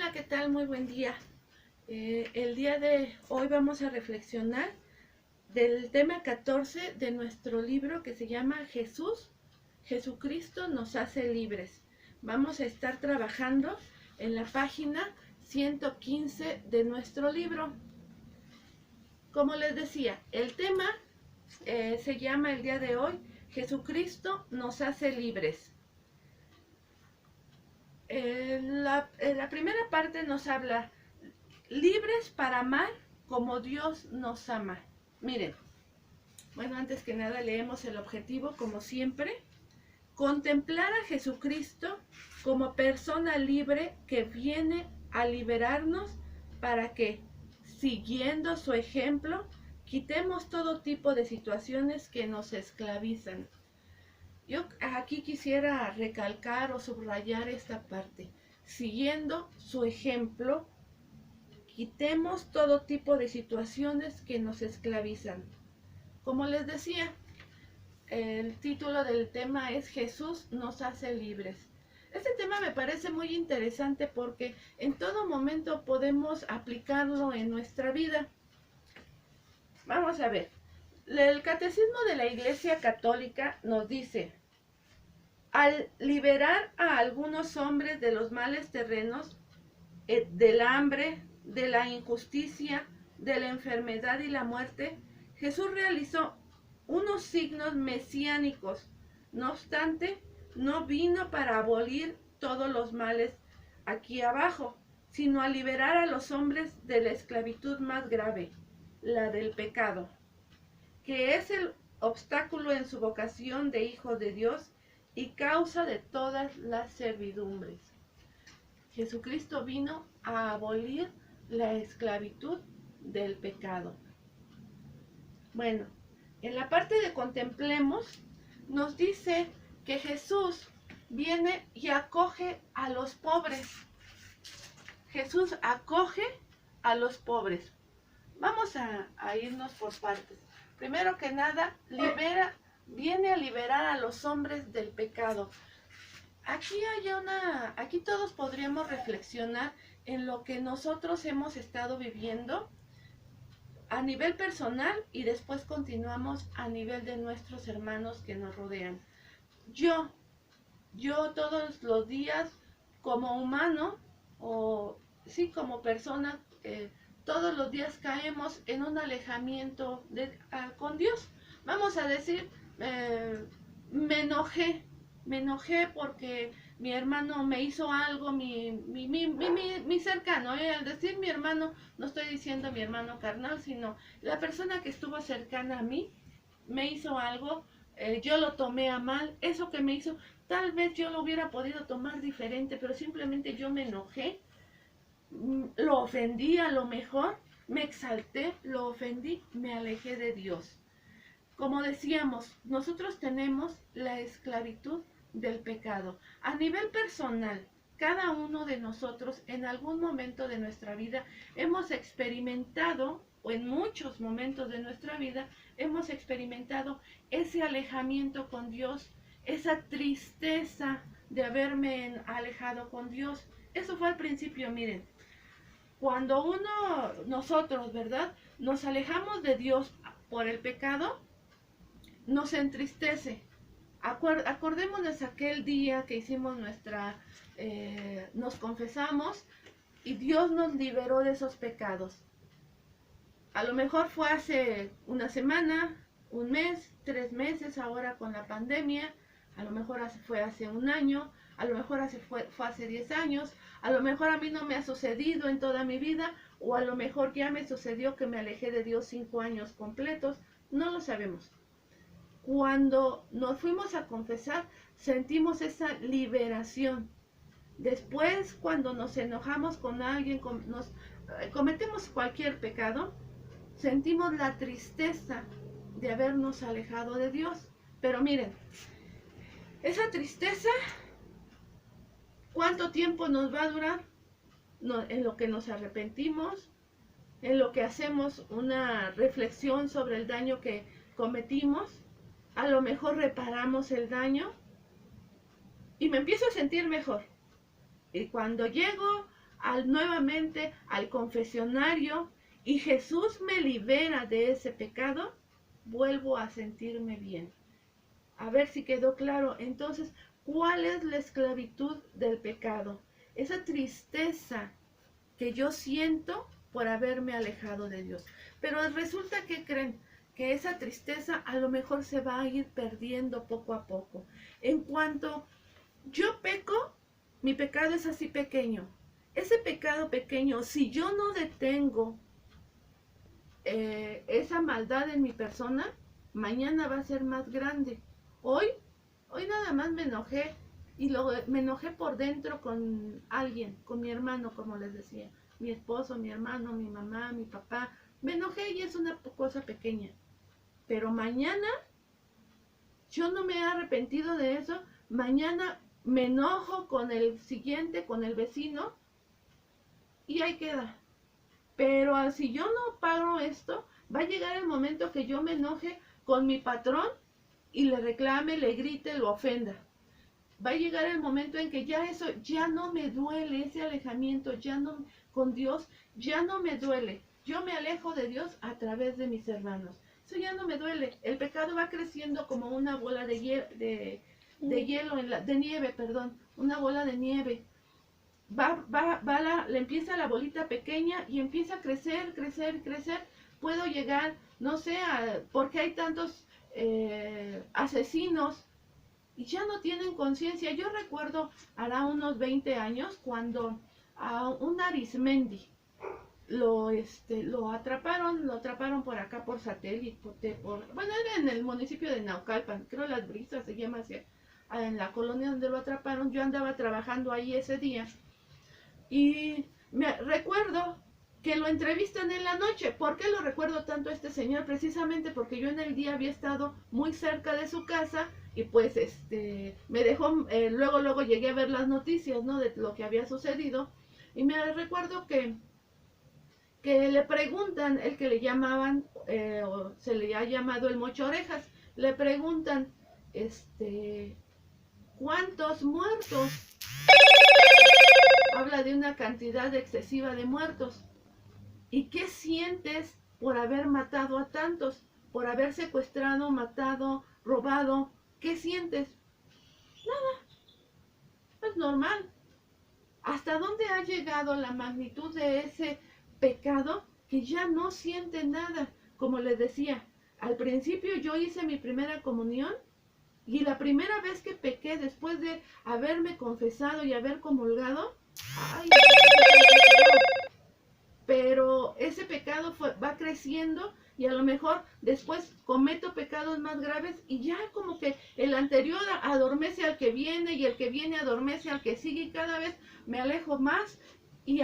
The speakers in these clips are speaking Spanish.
Hola, ¿qué tal? Muy buen día. El día de hoy vamos a reflexionar del tema 14 de nuestro libro que se llama Jesucristo nos hace libres. Vamos a estar trabajando en la página 115 de nuestro libro. Como les decía, el tema se llama el día de hoy Jesucristo nos hace libres. La primera parte nos habla libres para amar como Dios nos ama. Miren, bueno, antes que nada leemos el objetivo como siempre. Contemplar a Jesucristo como persona libre que viene a liberarnos para que, siguiendo su ejemplo, quitemos todo tipo de situaciones que nos esclavizan. Yo aquí quisiera recalcar o subrayar esta parte. Siguiendo su ejemplo, quitemos todo tipo de situaciones que nos esclavizan. Como les decía, el título del tema es Jesús nos hace libres. Este tema me parece muy interesante porque en todo momento podemos aplicarlo en nuestra vida. Vamos a ver. El Catecismo de la Iglesia Católica nos dice: al liberar a algunos hombres de los males terrenos, del hambre, de la injusticia, de la enfermedad y la muerte, Jesús realizó unos signos mesiánicos. No obstante, no vino para abolir todos los males aquí abajo, sino a liberar a los hombres de la esclavitud más grave, la del pecado, que es el obstáculo en su vocación de hijos de Dios y causa de todas las servidumbres. Jesucristo vino a abolir la esclavitud del pecado. Bueno, en la parte de contemplemos nos dice que Jesús viene y acoge a los pobres. Jesús acoge a los pobres. Vamos a irnos por partes. Primero que nada, viene a liberar a los hombres del pecado. Aquí todos podríamos reflexionar en lo que nosotros hemos estado viviendo a nivel personal y después continuamos a nivel de nuestros hermanos que nos rodean. Yo todos los días como humano o sí como persona, todos los días caemos en un alejamiento con Dios. Vamos a decir, me enojé porque mi hermano me hizo algo, mi cercano, al decir mi hermano, no estoy diciendo mi hermano carnal, sino la persona que estuvo cercana a mí, me hizo algo, yo lo tomé a mal, eso que me hizo, tal vez yo lo hubiera podido tomar diferente, pero simplemente yo me enojé, lo ofendí a lo mejor, me exalté, lo ofendí, me alejé de Dios. Como decíamos, nosotros tenemos la esclavitud del pecado. A nivel personal, cada uno de nosotros en algún momento de nuestra vida hemos experimentado, o en muchos momentos de nuestra vida, hemos experimentado ese alejamiento con Dios, esa tristeza de haberme alejado con Dios. Eso fue al principio, miren. Cuando nosotros, ¿verdad? Nos alejamos de Dios por el pecado, nos entristece. Acordémonos aquel día que hicimos nos confesamos y Dios nos liberó de esos pecados. A lo mejor fue hace una semana, un mes, 3 meses, ahora con la pandemia, a lo mejor fue hace un año, a lo mejor fue hace 10 años, a lo mejor a mí no me ha sucedido en toda mi vida, o a lo mejor ya me sucedió que me alejé de Dios 5 años completos, no lo sabemos. Cuando nos fuimos a confesar, sentimos esa liberación. Después, cuando nos enojamos con alguien, cometemos cualquier pecado, sentimos la tristeza de habernos alejado de Dios. Pero miren, esa tristeza, ¿cuánto tiempo nos va a durar? En lo que nos arrepentimos, en lo que hacemos una reflexión sobre el daño que cometimos, a lo mejor reparamos el daño y me empiezo a sentir mejor. Y cuando llego nuevamente al confesionario y Jesús me libera de ese pecado, vuelvo a sentirme bien. A ver si quedó claro. Entonces, ¿cuál es la esclavitud del pecado? Esa tristeza que yo siento por haberme alejado de Dios. Pero resulta que creen que esa tristeza a lo mejor se va a ir perdiendo poco a poco. En cuanto yo peco, mi pecado es así pequeño. Ese pecado pequeño, si yo no detengo esa maldad en mi persona, mañana va a ser más grande. Hoy, hoy nada más me enojé y me enojé por dentro con alguien, con mi hermano, como les decía, mi esposo, mi hermano, mi mamá, mi papá. Me enojé y es una cosa pequeña. Pero mañana yo no me he arrepentido de eso. Mañana me enojo con el siguiente, con el vecino, y ahí queda. Pero si yo no paro esto, va a llegar el momento que yo me enoje con mi patrón y le reclame, le grite, lo ofenda. Va a llegar el momento en que ya eso ya no me duele, ese alejamiento ya no con Dios ya no me duele. Yo me alejo de Dios a través de mis hermanos. Eso ya no me duele. El pecado va creciendo como una bola de hielo, de nieve, perdón, una bola de nieve. Le empieza la bolita pequeña y empieza a crecer, crecer, crecer. Puedo llegar, no sé, porque hay tantos asesinos y ya no tienen conciencia. Yo recuerdo, hará unos 20 años, cuando a un Arismendi lo atraparon por acá por satélite, bueno, era en el municipio de Naucalpan, creo Las Brisas se llama así, en la colonia donde lo atraparon. Yo andaba trabajando ahí ese día y me recuerdo que lo entrevistan en la noche. ¿Por qué lo recuerdo tanto a este señor? Precisamente porque yo en el día había estado muy cerca de su casa y pues me dejó, luego llegué a ver las noticias, ¿no?, de lo que había sucedido, y me recuerdo que le preguntan, el que le llamaban, o se le ha llamado el mocho orejas, le preguntan, ¿cuántos muertos? Habla de una cantidad excesiva de muertos. ¿Y qué sientes por haber matado a tantos? Por haber secuestrado, matado, robado. ¿Qué sientes? Es normal. ¿Hasta dónde ha llegado la magnitud de ese pecado que ya no siente nada? Como les decía, al principio yo hice mi primera comunión y la primera vez que pequé después de haberme confesado y haber comulgado, ay, pero ese pecado va creciendo y a lo mejor después cometo pecados más graves y ya como que el anterior adormece al que viene y el que viene adormece al que sigue y cada vez me alejo más y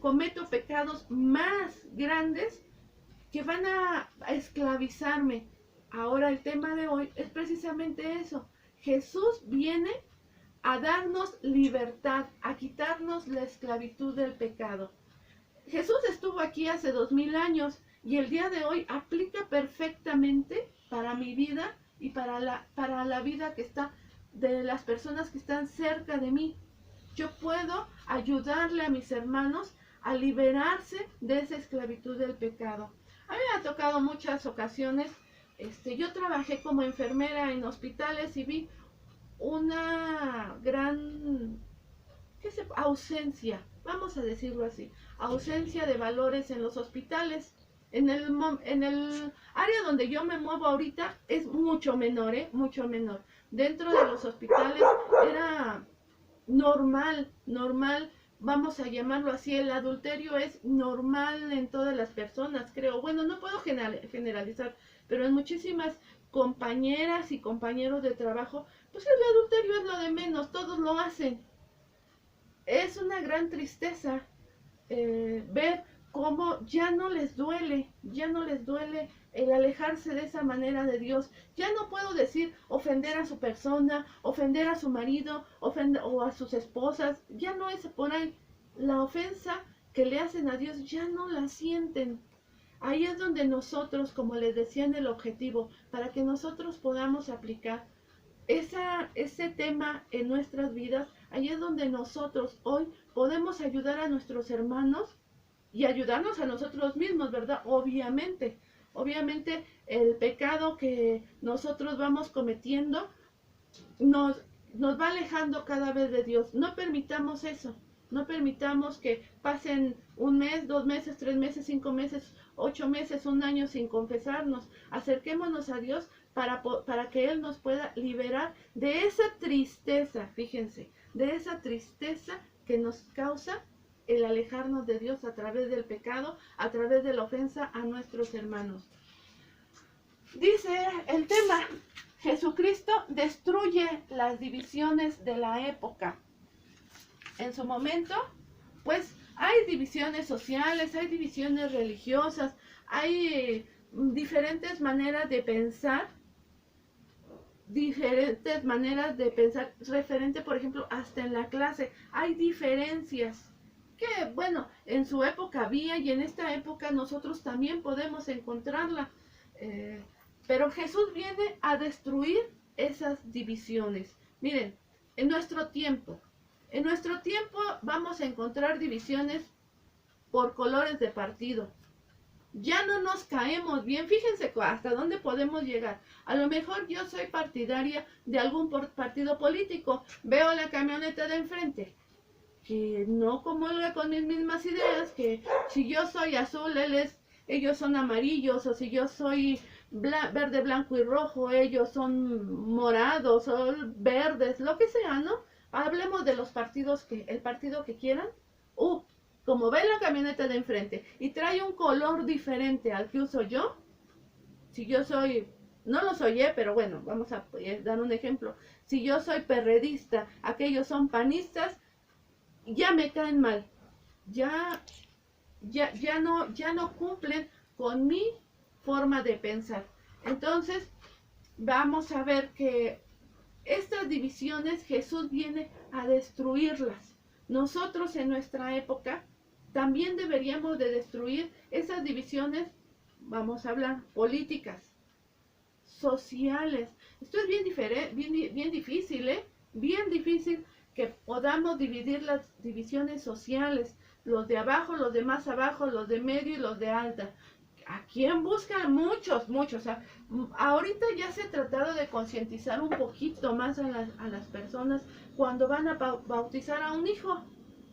cometo pecados más grandes que van a esclavizarme. Ahora el tema de hoy es precisamente eso. Jesús viene a darnos libertad, a quitarnos la esclavitud del pecado. Jesús estuvo aquí hace 2000 años y el día de hoy aplica perfectamente para mi vida y para la vida que está de las personas que están cerca de mí. Yo puedo ayudarle a mis hermanos a liberarse de esa esclavitud del pecado. A mí me ha tocado muchas ocasiones, yo trabajé como enfermera en hospitales y vi una gran ausencia, vamos a decirlo así, ausencia de valores en los hospitales. En el área donde yo me muevo ahorita es mucho menor, mucho menor. Dentro de los hospitales era normal, vamos a llamarlo así, el adulterio es normal en todas las personas, creo. Bueno, no puedo generalizar, pero en muchísimas compañeras y compañeros de trabajo, pues el adulterio es lo de menos, todos lo hacen. Es una gran tristeza ver cómo ya no les duele el alejarse de esa manera de Dios. Ya no puedo decir ofender a su persona, ofender a su marido, o a sus esposas. Ya no es por ahí. La ofensa que le hacen a Dios ya no la sienten. Ahí es donde nosotros, como les decía en el objetivo, para que nosotros podamos aplicar, ese tema en nuestras vidas, ahí es donde nosotros hoy podemos ayudar a nuestros hermanos y ayudarnos a nosotros mismos, ¿verdad? Obviamente el pecado que nosotros vamos cometiendo nos, nos va alejando cada vez de Dios. No permitamos eso. No permitamos que pasen un mes, 2 meses, 3 meses, 5 meses, 8 meses, un año sin confesarnos. Acerquémonos a Dios para que Él nos pueda liberar de esa tristeza, fíjense, de esa tristeza que nos causa el alejarnos de Dios a través del pecado, a través de la ofensa a nuestros hermanos. Dice el tema, Jesucristo destruye las divisiones de la época. En su momento, pues hay divisiones sociales, hay divisiones religiosas, hay diferentes maneras de pensar, referente, por ejemplo, hasta en la clase, hay diferencias que, bueno, en su época había y en esta época nosotros también podemos encontrarla, pero Jesús viene a destruir esas divisiones. Miren, en nuestro tiempo vamos a encontrar divisiones por colores de partido. Ya no nos caemos bien. Fíjense hasta dónde podemos llegar. A lo mejor yo soy partidaria de algún partido político. Veo la camioneta de enfrente que no comulga con mis mismas ideas, que si yo soy azul, ellos son amarillos, o si yo soy verde, blanco y rojo, ellos son morados o verdes, lo que sea, ¿no? Hablemos de los partidos, el partido que quieran. Como ve la camioneta de enfrente y trae un color diferente al que uso yo, si yo soy, no lo soy, pero bueno, vamos a dar un ejemplo. Si yo soy perredista, aquellos son panistas, ya me caen mal. Ya no cumplen con mi forma de pensar. Entonces, vamos a ver que estas divisiones Jesús viene a destruirlas. Nosotros en nuestra época también deberíamos de destruir esas divisiones, vamos a hablar, políticas, sociales. Esto es bien difícil, bien difícil que podamos dividir las divisiones sociales, los de abajo, los de más abajo, los de medio y los de alta. ¿A quién buscan? Muchos. O sea, ahorita ya se ha tratado de concientizar un poquito más a las personas cuando van a bautizar a un hijo.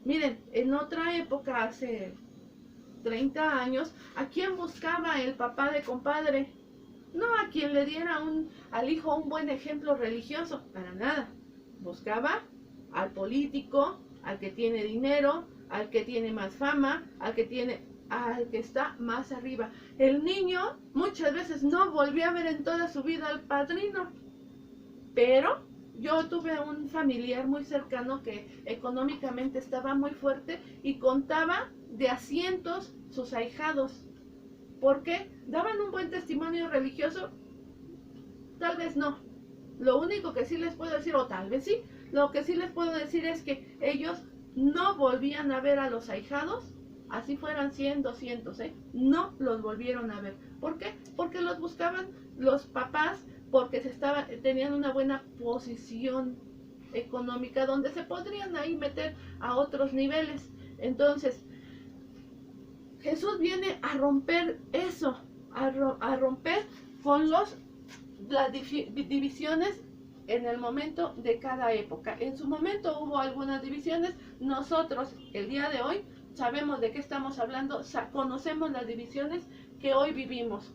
Miren, en otra época, hace 30 años, ¿a quién buscaba el papá de compadre? No a quien le diera al hijo un buen ejemplo religioso, para nada. Buscaba al político, al que tiene dinero, al que tiene más fama, al que está más arriba. El niño muchas veces no volvió a ver en toda su vida al padrino, pero yo tuve un familiar muy cercano que económicamente estaba muy fuerte y contaba de a cientos sus ahijados. ¿Por qué? ¿Daban un buen testimonio religioso? Tal vez no. Lo único que sí les puedo decir, o tal vez sí, lo que sí les puedo decir es que ellos no volvían a ver a los ahijados, así fueran 100, 200, no los volvieron a ver. ¿Por qué? Porque los buscaban los papás, porque tenían una buena posición económica donde se podrían ahí meter a otros niveles. Entonces, Jesús viene a romper eso, a romper con las divisiones en el momento de cada época. En su momento hubo algunas divisiones. Nosotros, el día de hoy, sabemos de qué estamos hablando, conocemos las divisiones que hoy vivimos.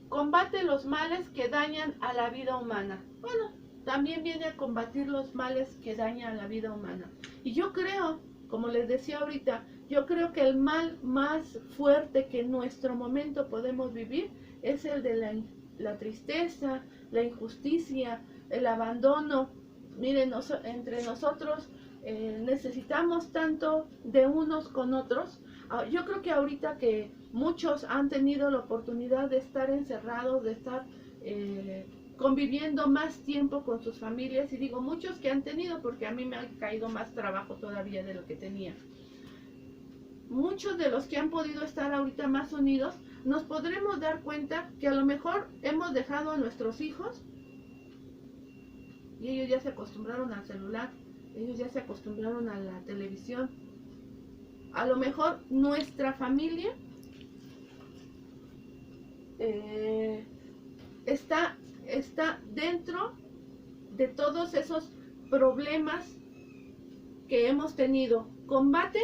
Combate los males que dañan a la vida humana. Bueno, también viene a combatir los males que dañan a la vida humana. Y yo creo, como les decía ahorita, yo creo que el mal más fuerte que en nuestro momento podemos vivir es el de la tristeza, la injusticia, el abandono. Miren, entre nosotros necesitamos tanto de unos con otros. Yo creo que ahorita que muchos han tenido la oportunidad de estar encerrados, de estar conviviendo más tiempo con sus familias, y digo muchos que han tenido porque a mí me ha caído más trabajo todavía de lo que tenía. Muchos de los que han podido estar ahorita más unidos, nos podremos dar cuenta que a lo mejor hemos dejado a nuestros hijos y ellos ya se acostumbraron al celular, ellos ya se acostumbraron a la televisión. A lo mejor nuestra familia está dentro de todos esos problemas que hemos tenido. Combate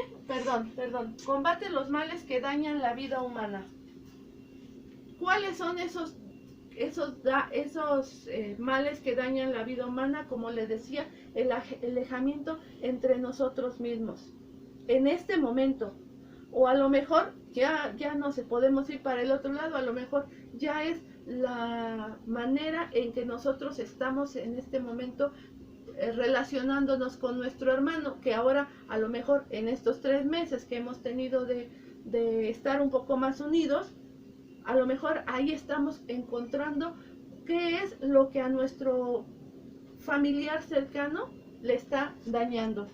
los males que dañan la vida humana. ¿Cuáles son esos males que dañan la vida humana? Como les decía, el alejamiento entre nosotros mismos. En este momento, o a lo mejor ya no se podemos ir para el otro lado, a lo mejor ya es la manera en que nosotros estamos en este momento relacionándonos con nuestro hermano, que ahora a lo mejor en estos 3 meses que hemos tenido de estar un poco más unidos, a lo mejor ahí estamos encontrando qué es lo que a nuestro familiar cercano le está dañando.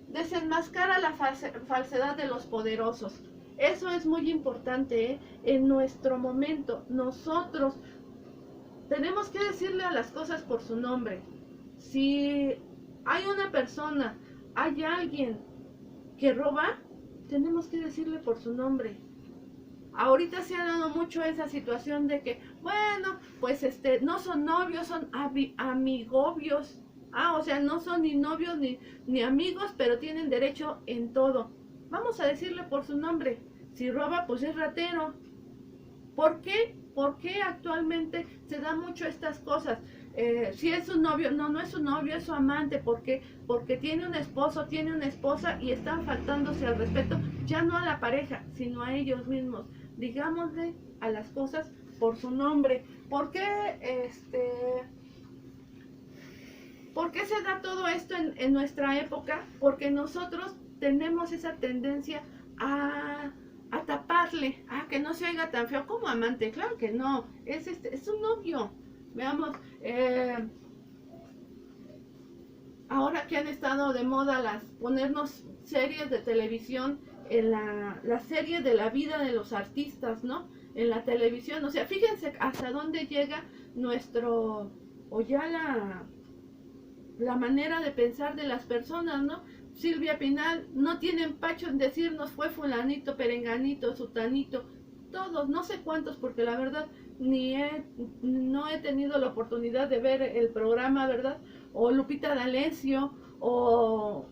Desenmascara la falsedad de los poderosos. Eso es muy importante, ¿eh? En nuestro momento, nosotros tenemos que decirle a las cosas por su nombre. Si hay una persona, hay alguien que roba, tenemos que decirle por su nombre. Ahorita se ha dado mucho esa situación de que, bueno, pues no son novios, son amigobios. O sea, no son ni novios ni amigos, pero tienen derecho en todo. Vamos a decirle por su nombre. Si roba, pues es ratero. ¿Por qué? ¿Por qué actualmente se da mucho estas cosas? Si es su novio, no es su novio, es su amante. ¿Por qué? Porque tiene un esposo, tiene una esposa y están faltándose al respeto, ya no a la pareja, sino a ellos mismos. Digámosle a las cosas por su nombre. ¿Por qué ¿Por qué se da todo esto en nuestra época? Porque nosotros tenemos esa tendencia a taparle, a que no se oiga tan feo como amante. Claro que no, es un novio. Veamos, ahora que han estado de moda ponernos series de televisión, en la serie de la vida de los artistas, ¿no? En la televisión, o sea, fíjense hasta dónde llega la manera de pensar de las personas, ¿no? Silvia Pinal no tiene empacho en decirnos fue fulanito, perenganito, sutanito, todos, no sé cuántos, porque la verdad no he tenido la oportunidad de ver el programa, ¿verdad? O Lupita D'Alessio, o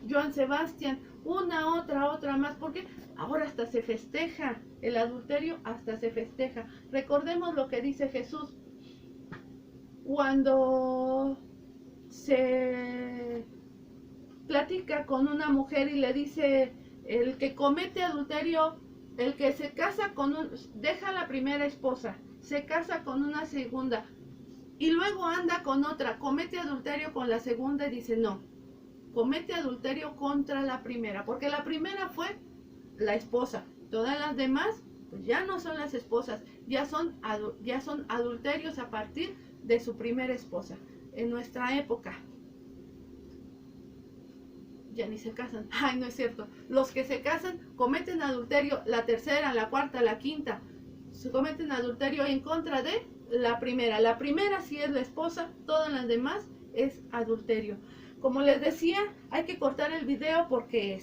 Joan Sebastián, otra más, porque ahora hasta se festeja, el adulterio hasta se festeja. Recordemos lo que dice Jesús, cuando se platica con una mujer y le dice, el que comete adulterio, el que se casa deja la primera esposa, se casa con una segunda y luego anda con otra, comete adulterio con la segunda y dice no, comete adulterio contra la primera, porque la primera fue la esposa, todas las demás pues ya no son las esposas, ya son adulterios a partir de su primera esposa. En nuestra época ya ni se casan. Ay, no es cierto. Los que se casan cometen adulterio la tercera, la cuarta, la quinta. Se cometen adulterio en contra de la primera. La primera sí es la esposa, todas las demás es adulterio. Como les decía, hay que cortar el video porque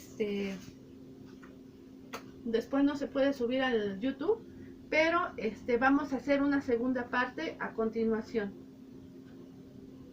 después no se puede subir al YouTube, pero vamos a hacer una segunda parte a continuación.